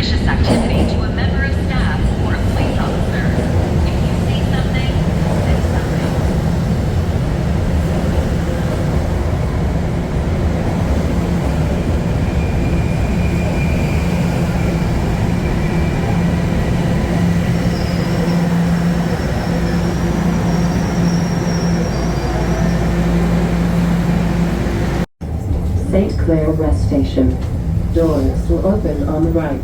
suspicious activity to a member of staff or a police officer. If you see something, say something. St. Clair Rest Station. Doors will open on the right.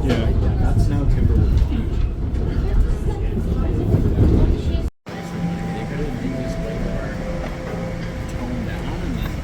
Yeah, that's now Timberwood. They could have made this way more toned down and then.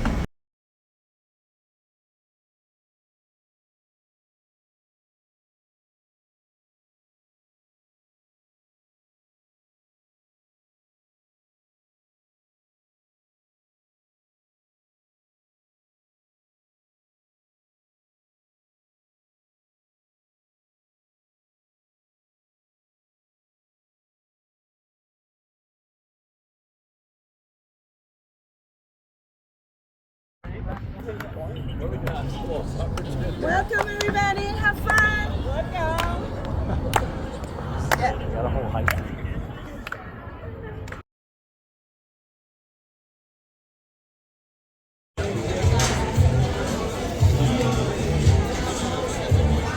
Welcome everybody, have fun. Welcome. Got a whole hike.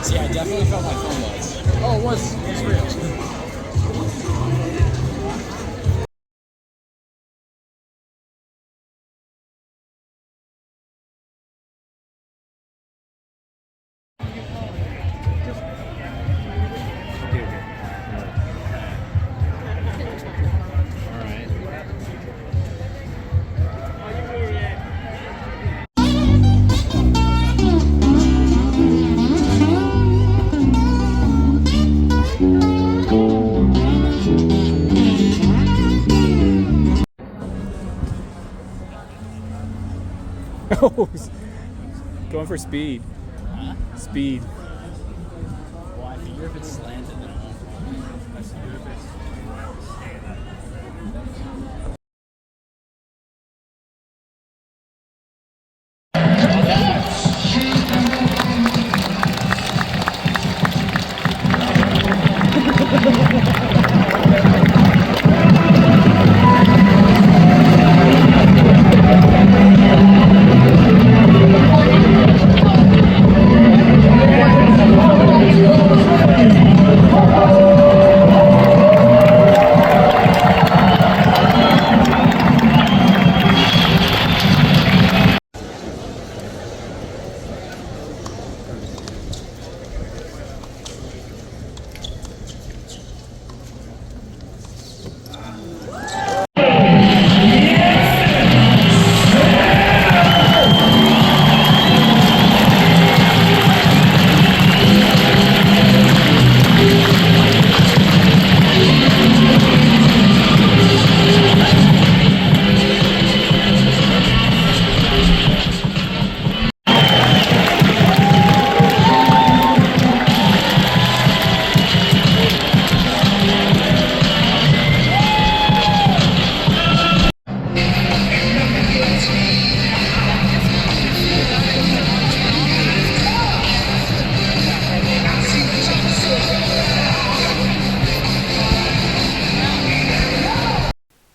See, I definitely felt my phone was. Oh, it was. It was real. Oh, going for speed. Huh? Speed. Well, I figure if it's slanted, then it won't. I figure if it's.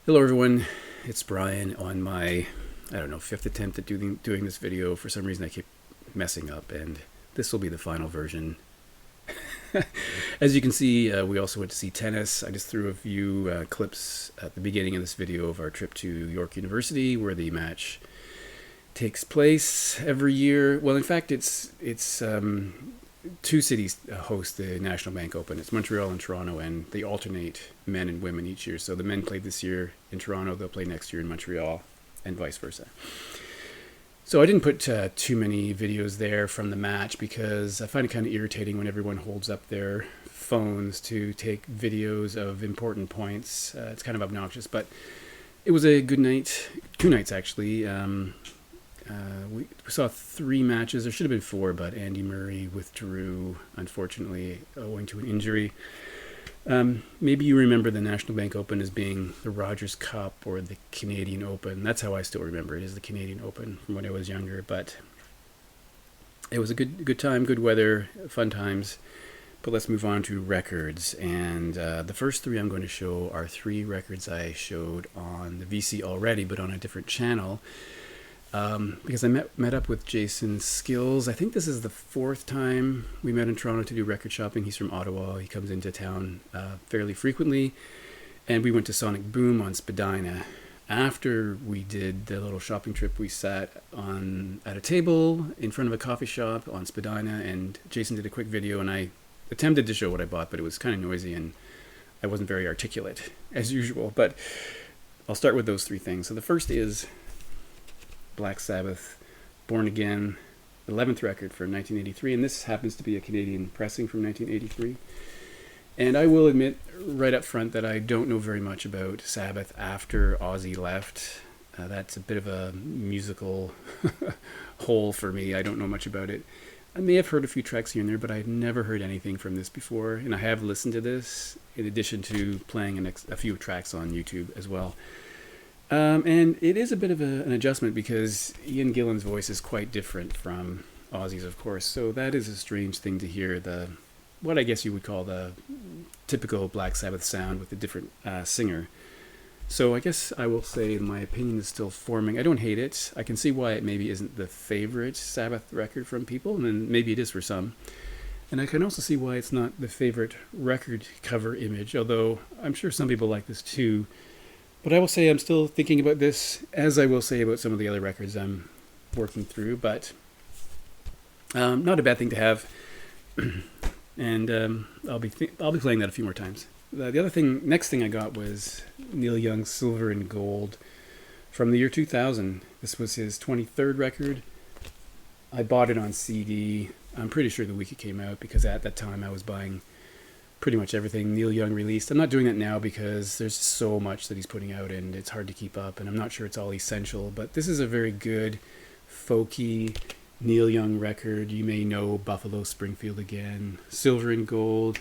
Hello everyone, it's Brian on my, I don't know, 5th attempt at doing this video. For some reason I keep messing up, and this will be the final version. As you can see, we also went to see tennis. I just threw a few clips at the beginning of this video of our trip to York University, where the match takes place every year. Well, in fact, it's two cities host the National Bank Open. It's Montreal and Toronto, and they alternate men and women each year. So the men played this year in Toronto, they'll play next year in Montreal, and vice versa. So I didn't put too many videos there from the match because I find it kind of irritating when everyone holds up their phones to take videos of important points. It's kind of obnoxious, but it was a good night. 2 nights actually. We saw 3 matches. There should have been 4, but Andy Murray withdrew, unfortunately, owing to an injury. Maybe you remember the National Bank Open as being the Rogers Cup or the Canadian Open. That's how I still remember it, is the Canadian Open from when I was younger. But it was a good time, good weather, fun times. But let's move on to records. And the first three I'm going to show are three records I showed on the VC already, but on a different channel. Because I met up with Jason Skills. I think this is the fourth time we met in Toronto to do record shopping. He's from Ottawa. He comes into town fairly frequently. And we went to Sonic Boom on Spadina. After we did the little shopping trip, we sat at a table in front of a coffee shop on Spadina, and Jason did a quick video, and I attempted to show what I bought, but it was kind of noisy and I wasn't very articulate as usual. But I'll start with those three things. So the first is Black Sabbath, Born Again, 11th record for 1983, and this happens to be a Canadian pressing from 1983. And I will admit right up front that I don't know very much about Sabbath after Ozzy left. That's a bit of a musical hole for me. I don't know much about it. I may have heard a few tracks here and there, but I've never heard anything from this before. And I have listened to this in addition to playing a few tracks on YouTube as well. And it is a bit of an adjustment because Ian Gillan's voice is quite different from Ozzy's, of course. So that is a strange thing to hear, what I guess you would call the typical Black Sabbath sound with a different singer. So I guess I will say my opinion is still forming. I don't hate it. I can see why it maybe isn't the favorite Sabbath record from people, and maybe it is for some. And I can also see why it's not the favorite record cover image, although I'm sure some people like this too. But I will say I'm still thinking about this, as I will say about some of the other records I'm working through, but not a bad thing to have. And I'll be playing that a few more times. The next thing I got was Neil Young's Silver and Gold from the year 2000. This was his 23rd record. I bought it on CD. I'm pretty sure the week it came out, because at that time I was buying pretty much everything Neil Young released. I'm not doing that now because there's so much that he's putting out and it's hard to keep up, and I'm not sure it's all essential. But this is a very good, folky Neil Young record. You may know Buffalo Springfield Again, Silver and Gold,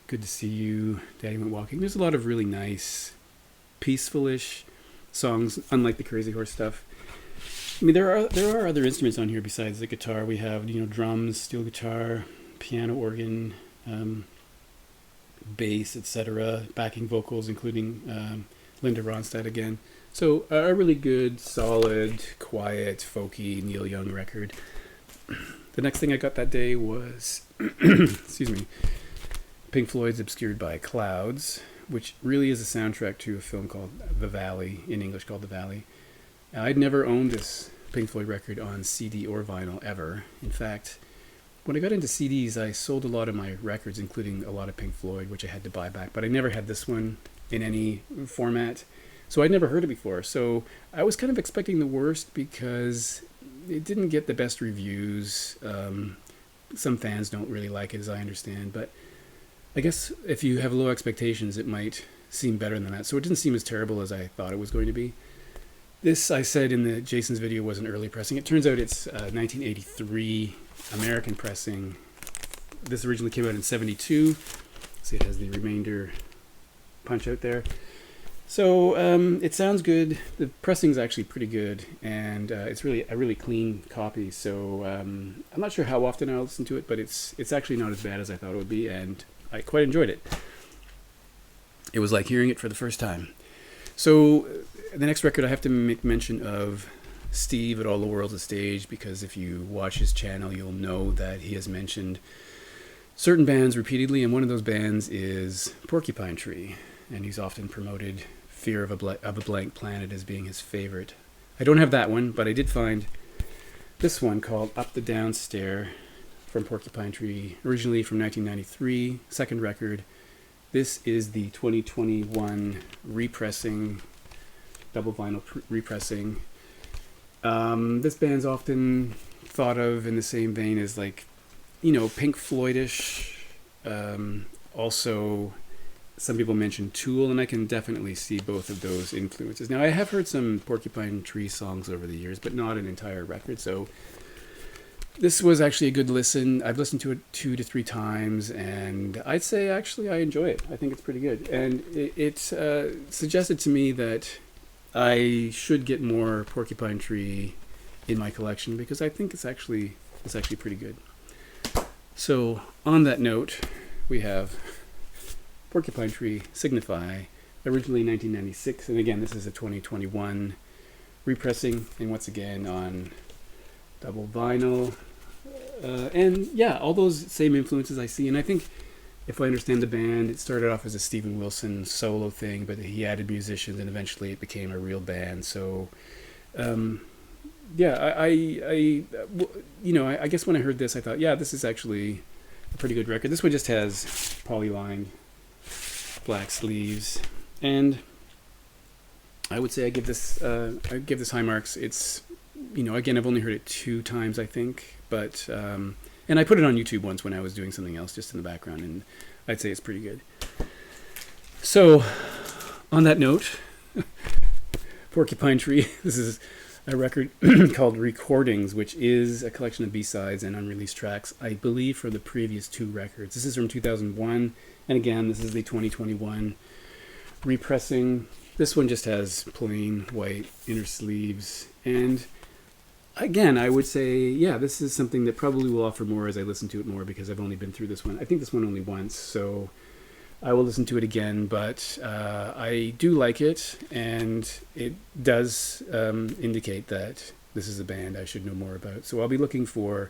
Good to See You, Daddy Went Walking. There's a lot of really nice, peaceful-ish songs, unlike the Crazy Horse stuff. I mean, there are other instruments on here besides the guitar. We have, drums, steel guitar, piano, organ, bass, etc., backing vocals, including Linda Ronstadt again. So a really good, solid, quiet, folky Neil Young record. The next thing I got that day was, excuse me, Pink Floyd's Obscured by Clouds, which really is a soundtrack to a film called The Valley, in English called The Valley. I'd never owned this Pink Floyd record on CD or vinyl ever. In fact, when I got into CDs, I sold a lot of my records, including a lot of Pink Floyd, which I had to buy back, but I never had this one in any format. So I'd never heard it before. So I was kind of expecting the worst because it didn't get the best reviews. Some fans don't really like it, as I understand. But I guess if you have low expectations, it might seem better than that. So it didn't seem as terrible as I thought it was going to be. This, I said in Jason's video, was an early pressing. It turns out it's 1983 American pressing. This originally came out in 72. See, it has the remainder punch out there. So it sounds good. The pressing's actually pretty good, and it's really a really clean copy. So I'm not sure how often I'll listen to it, but it's actually not as bad as I thought it would be, and I quite enjoyed it. It was like hearing it for the first time. So the next record, I have to make mention of Steve at All the World's a Stage, because if you watch his channel, you'll know that he has mentioned certain bands repeatedly, and one of those bands is Porcupine Tree, and he's often promoted Fear of a Blank Planet as being his favorite. I don't have that one, but I did find this one called Up the Down Stair from Porcupine Tree, originally from 1993, second record. This is the 2021 repressing, double vinyl repressing. This band's often thought of in the same vein as, like, Pink Floydish. Also, some people mention Tool, and I can definitely see both of those influences. Now, I have heard some Porcupine Tree songs over the years, but not an entire record, so this was actually a good listen. I've listened to it 2 to 3 times, and I'd say actually I enjoy it. I think it's pretty good, and it suggested to me that I should get more Porcupine Tree in my collection because I think it's actually pretty good. So on that note, we have Porcupine Tree Signify, originally 1996, and again this is a 2021 repressing, and once again on double vinyl, and yeah, all those same influences I see. And I think if I understand the band, it started off as a Steven Wilson solo thing, but he added musicians and eventually it became a real band. So yeah, I guess when I heard this I thought, yeah, this is actually a pretty good record. This one just has polylined black sleeves, and I would say I give this high marks. It's, again, I've only heard it 2 times, I think, but and I put it on YouTube once when I was doing something else just in the background, and I'd say it's pretty good. So, on that note, Porcupine Tree. This is a record called Recordings, which is a collection of B-sides and unreleased tracks, I believe, for the previous 2 records. This is from 2001, and again, this is the 2021 repressing. This one just has plain white inner sleeves, and again, I would say, yeah, this is something that probably will offer more as I listen to it more, because I've only been through this one. I think this one only once, so I will listen to it again, but I do like it, and it does indicate that this is a band I should know more about. So I'll be looking for,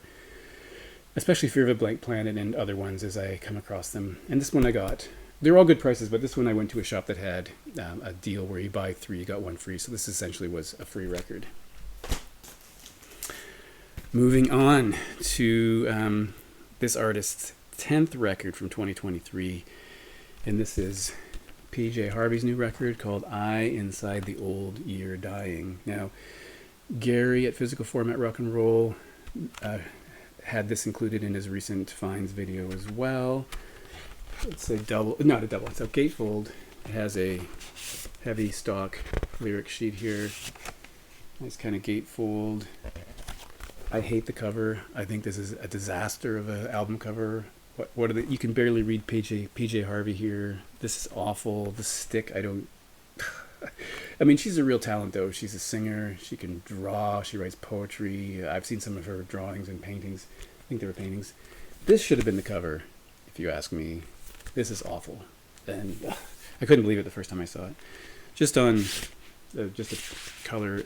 especially Fear of a Blank Planet and other ones as I come across them. And this one I got. They're all good prices, but this one I went to a shop that had a deal where you buy 3, you got 1 free. So this essentially was a free record. Moving on to this artist's 10th record from 2023. And this is PJ Harvey's new record called I Inside the Old Year Dying. Now, Gary at Physical Format Rock and Roll had this included in his recent Finds video as well. It's a double, not a double, it's a gatefold. It has a heavy stock lyric sheet here. Nice kind of gatefold. I hate the cover. I think this is a disaster of an album cover. What are the, you can barely read PJ Harvey here. This is awful. The stick, I don't, I mean, she's a real talent though. She's a singer. She can draw. She writes poetry. I've seen some of her drawings and paintings. I think they were paintings. This should have been the cover, if you ask me. This is awful. And I couldn't believe it the first time I saw it. Just on just a color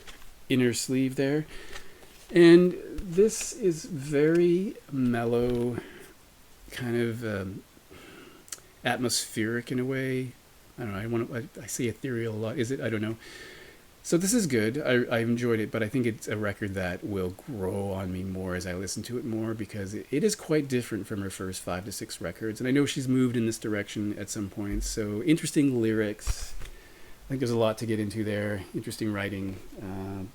inner sleeve there. And this is very mellow, kind of atmospheric in a way. I don't know, I say ethereal a lot. Is it? I don't know. So this is good. I enjoyed it, but I think it's a record that will grow on me more as I listen to it more, because it is quite different from her first 5 to 6 records. And I know she's moved in this direction at some points. So interesting lyrics. I think there's a lot to get into there. Interesting writing,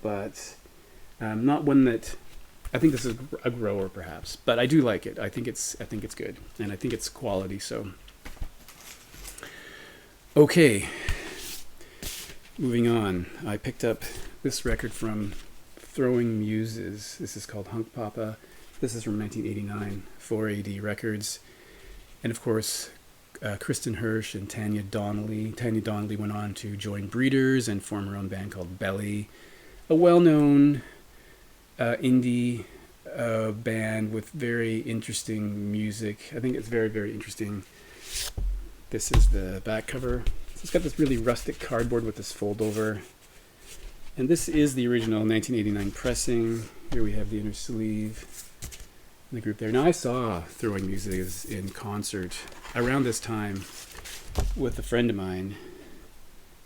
but not one that, I think this is a grower perhaps, but I do like it. I think it's good, and I think it's quality. So, okay, moving on. I picked up this record from Throwing Muses. This is called Hunk Papa. This is from 1989, 4AD Records, and of course, Kristen Hirsch and Tanya Donnelly. Tanya Donnelly went on to join Breeders and form her own band called Belly, a well-known indie band with very interesting music. I think it's very, very interesting. This is the back cover. So it's got this really rustic cardboard with this fold over. And this is the original 1989 pressing. Here we have the inner sleeve and the group there. Now I saw Throwing Muses in concert around this time with a friend of mine.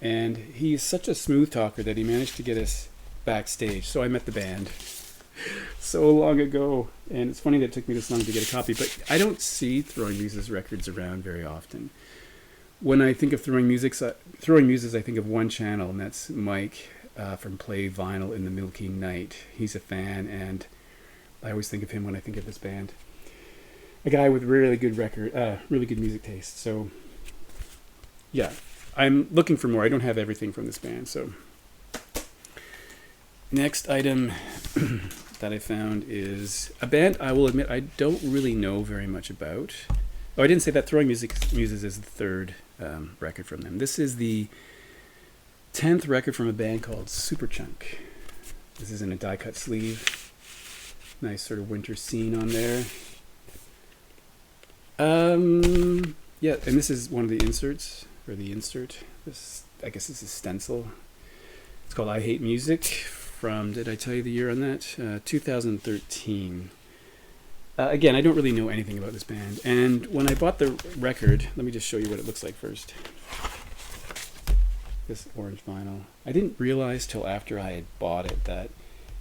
And he's such a smooth talker that he managed to get us backstage. So I met the band so long ago, and it's funny that it took me this long to get a copy, but I don't see Throwing Muses records around very often. When I think of Throwing Muses, I think of one channel, and that's Mike from Play Vinyl in the Milky Night. He's a fan, and I always think of him when I think of this band. A guy with really good really good music taste. So yeah, I'm looking for more. I don't have everything from this band. So next item that I found is a band I will admit I don't really know very much about. Oh, I didn't say that. Throwing Muses is the third record from them. This is the 10th record from a band called Superchunk. This is in a die-cut sleeve. Nice sort of winter scene on there. Yeah, and this is one of the inserts, or the insert. This, I guess this is stencil. It's called I Hate Music from, did I tell you the year on that? 2013. Again, I don't really know anything about this band. And when I bought the record, let me just show you what it looks like first. This orange vinyl. I didn't realize till after I had bought it that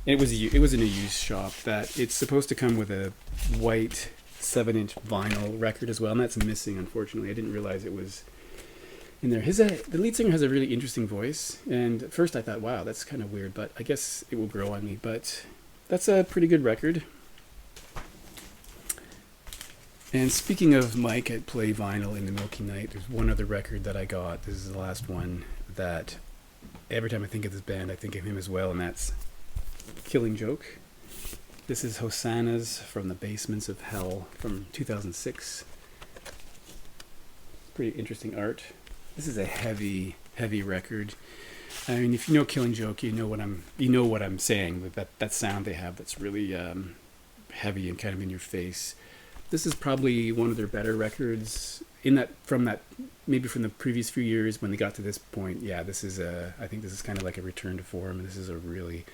it was in a used shop that it's supposed to come with a white 7-inch vinyl record as well, and that's missing, unfortunately. I didn't realize it was in there. The lead singer has a really interesting voice, and at first I thought, wow, that's kind of weird, but I guess it will grow on me. But that's a pretty good record. And speaking of Mike at Play Vinyl in the Milky Night, there's one other record that I got. This is the last one that every time I think of this band, I think of him as well, and that's Killing Joke. This is Hosannas from the Basements of Hell from 2006. Pretty interesting art. This is a heavy, heavy record. I mean, if you know Killing Joke, you know what I'm saying. That sound they have that's really heavy and kind of in your face. This is probably one of their better records from the previous few years when they got to this point. Yeah, I think this is kind of like a return to form, and this is a really,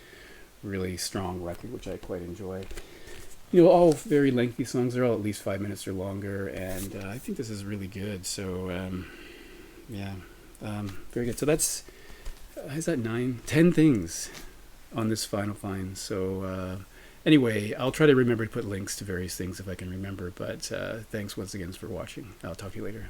really strong record, which I quite enjoy. You know, all very lengthy songs. They're all at least 5 minutes or longer, and I think this is really good. So, very good. So that's, is that 10 things on this Final Find. So, anyway, I'll try to remember to put links to various things if I can remember, but thanks once again for watching. I'll talk to you later.